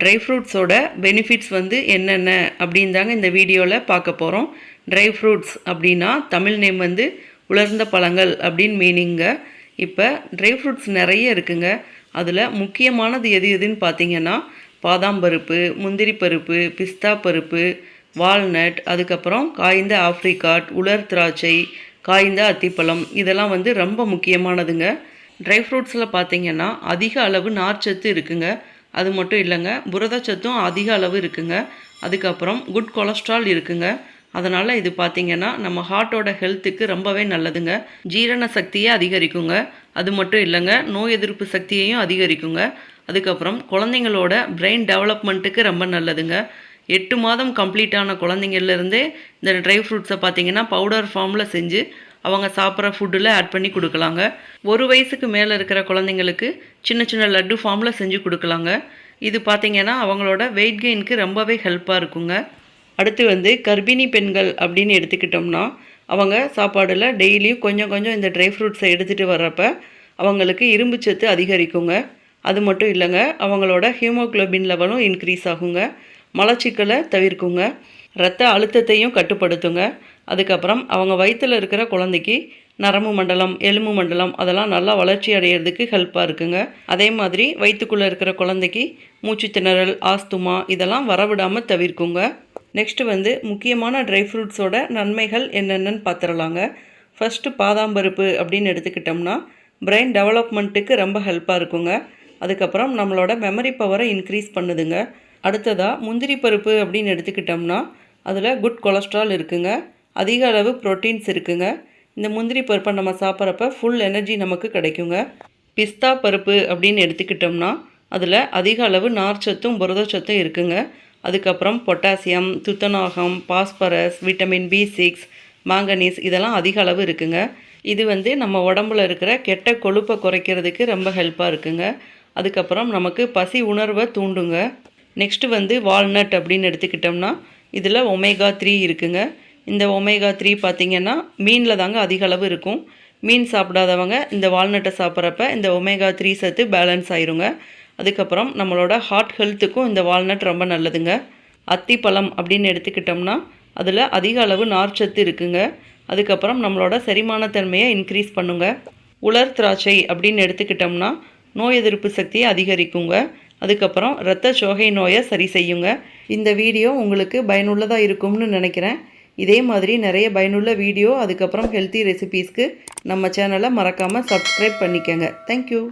Try ஃப்ரூட்ஸோட benefits வந்து என்னென்ன அப்படின்னு தாங்க இந்த வீடியோவில் பார்க்க போகிறோம். ட்ரை ஃப்ரூட்ஸ் அப்படின்னா தமிழ் நேம் வந்து உலர்ந்த பழங்கள் அப்படின்னு மீனிங்க. இப்போ ட்ரை ஃப்ரூட்ஸ் நிறைய இருக்குங்க. அதில் முக்கியமானது எது எதுன்னு பார்த்தீங்கன்னா பாதாம் பருப்பு, முந்திரி பருப்பு, பிஸ்தா பருப்பு, வால்நட், அதுக்கப்புறம் காய்ந்த ஆப்ரிகாட், உலர் திராட்சை, காய்ந்த அத்திப்பழம், இதெல்லாம் வந்து ரொம்ப முக்கியமானதுங்க. ட்ரை ஃப்ரூட்ஸில் பார்த்தீங்கன்னா அதிக அளவு நார்ச்சத்து இருக்குங்க. அது மட்டும் இல்லைங்க, புரதச்சத்தும் அதிக அளவு இருக்குங்க. அதுக்கப்புறம் குட் கொலஸ்ட்ரால் இருக்குங்க. அதனால் இது பார்த்திங்கன்னா நம்ம ஹார்ட்டோட ஹெல்த்துக்கு ரொம்பவே நல்லதுங்க. ஜீரண சக்தியை அதிகரிக்குங்க. அது மட்டும் இல்லைங்க, நோய் எதிர்ப்பு சக்தியையும் அதிகரிக்குங்க. அதுக்கப்புறம் குழந்தைங்களோட பிரெயின் டெவலப்மெண்ட்டுக்கு ரொம்ப நல்லதுங்க. 8 மாதம் கம்ப்ளீட்டான குழந்தைங்கள்லேருந்தே இந்த ட்ரை ஃப்ரூட்ஸை பார்த்திங்கன்னா பவுடர் ஃபார்மில் செஞ்சு அவங்க சாப்பிட்ற ஃபுட்டில் ஆட் பண்ணி கொடுக்கலாங்க. 1 வயசுக்கு மேலே இருக்கிற குழந்தைங்களுக்கு சின்ன சின்ன லட்டு ஃபார்மில் செஞ்சு கொடுக்கலாங்க. இது பார்த்திங்கன்னா அவங்களோட வெயிட் கெயினுக்கு ரொம்பவே ஹெல்ப்பாக இருக்குங்க. அடுத்து வந்து கர்ப்பிணி பெண்கள் அப்படின்னு எடுத்துக்கிட்டோம்னா அவங்க சாப்பாடில் டெய்லியும் கொஞ்சம் கொஞ்சம் இந்த ட்ரை ஃப்ரூட்ஸை எடுத்துகிட்டு வர்றப்ப அவங்களுக்கு இரும்பு சத்து அதிகரிக்குங்க. அது மட்டும் இல்லைங்க, அவங்களோட ஹீமோக்ளோபின் லெவலும் இன்க்ரீஸ் ஆகுங்க. மலச்சிக்கலை தவிர்க்குங்க. இரத்த அழுத்தத்தையும் கட்டுப்படுத்துங்க. அதுக்கப்புறம் அவங்க வயிற்றில் இருக்கிற குழந்தைக்கு நரம்பு மண்டலம், எலும்பு மண்டலம் அதெல்லாம் நல்லா வளர்ச்சி அடையிறதுக்கு ஹெல்ப்பாக இருக்குங்க. அதே மாதிரி வயிற்றுக்குள்ளே இருக்கிற குழந்தைக்கு மூச்சு திணறல், ஆஸ்துமா இதெல்லாம் வரவிடாமல் தவிர்க்குங்க. நெக்ஸ்ட்டு வந்து முக்கியமான ட்ரை ஃப்ரூட்ஸோட நன்மைகள் என்னென்னு பார்த்துடலாங்க. ஃபஸ்ட்டு பாதாம் பருப்பு அப்படின்னு எடுத்துக்கிட்டோம்னா பிரெயின் டெவலப்மெண்ட்டுக்கு ரொம்ப ஹெல்ப்பாக இருக்குங்க. அதுக்கப்புறம் நம்மளோட மெமரி பவரை இன்க்ரீஸ் பண்ணுதுங்க. அடுத்ததாக முந்திரி பருப்பு அப்படின்னு எடுத்துக்கிட்டோம்னா அதில் குட் கொலஸ்ட்ரால் இருக்குங்க. அதிக அளவு ப்ரோட்டீன்ஸ் இருக்குங்க. இந்த முந்திரி பருப்பை நம்ம சாப்பிட்றப்ப ஃபுல் எனர்ஜி நமக்கு கிடைக்குங்க. பிஸ்தா பருப்பு அப்படின்னு எடுத்துக்கிட்டோம்னா அதில் அதிக அளவு நார்ச்சத்தும் புரதச்சத்தும் இருக்குங்க. அதுக்கப்புறம் பொட்டாசியம், துத்தநாகம், பாஸ்பரஸ், விட்டமின் B6, மாங்கனீஸ் இதெல்லாம் அதிக அளவு இருக்குங்க. இது வந்து நம்ம உடம்புல இருக்கிற கெட்ட கொழுப்பை குறைக்கிறதுக்கு ரொம்ப ஹெல்ப்பாக இருக்குங்க. அதுக்கப்புறம் நமக்கு பசி உணர்வை தூண்டுங்க. நெக்ஸ்ட்டு வந்து வால்நட் அப்படின்னு எடுத்துக்கிட்டோம்னா இதில் ஒமேகா 3 இருக்குங்க. இந்த ஒமேகா 3 பார்த்திங்கன்னா மீனில் தாங்க அதிக அளவு இருக்கும். மீன் சாப்பிடாதவங்க இந்த வால்நட்டை சாப்பிட்றப்ப இந்த ஒமேகா 3 சத்து பேலன்ஸ் ஆயிருங்க. அதுக்கப்புறம் நம்மளோட ஹார்ட் ஹெல்த்துக்கும் இந்த வால்நட் ரொம்ப நல்லதுங்க. அத்திப்பழம் அப்படின்னு எடுத்துக்கிட்டோம்னா அதில் அதிக அளவு நார்ச்சத்து இருக்குங்க. அதுக்கப்புறம் நம்மளோட செரிமானத்தன்மையை இன்க்ரீஸ் பண்ணுங்க. உலர் திராட்சை அப்படின்னு எடுத்துக்கிட்டோம்னா நோய் எதிர்ப்பு சக்தியை அதிகரிக்குங்க. அதுக்கப்புறம் இரத்த சோகை நோயை சரி செய்யுங்க. இந்த வீடியோ உங்களுக்கு பயனுள்ளதாக இருக்கும்னு நினைக்கிறேன். இதே மாதிரி நிறைய பயனுள்ள வீடியோ அதுக்கப்புறம் ஹெல்த்தி ரெசிபீஸ்க்கு நம்ம சேனலை மறக்காமல் சப்ஸ்கிரைப் பண்ணிக்கோங்க. தேங்க்யூ.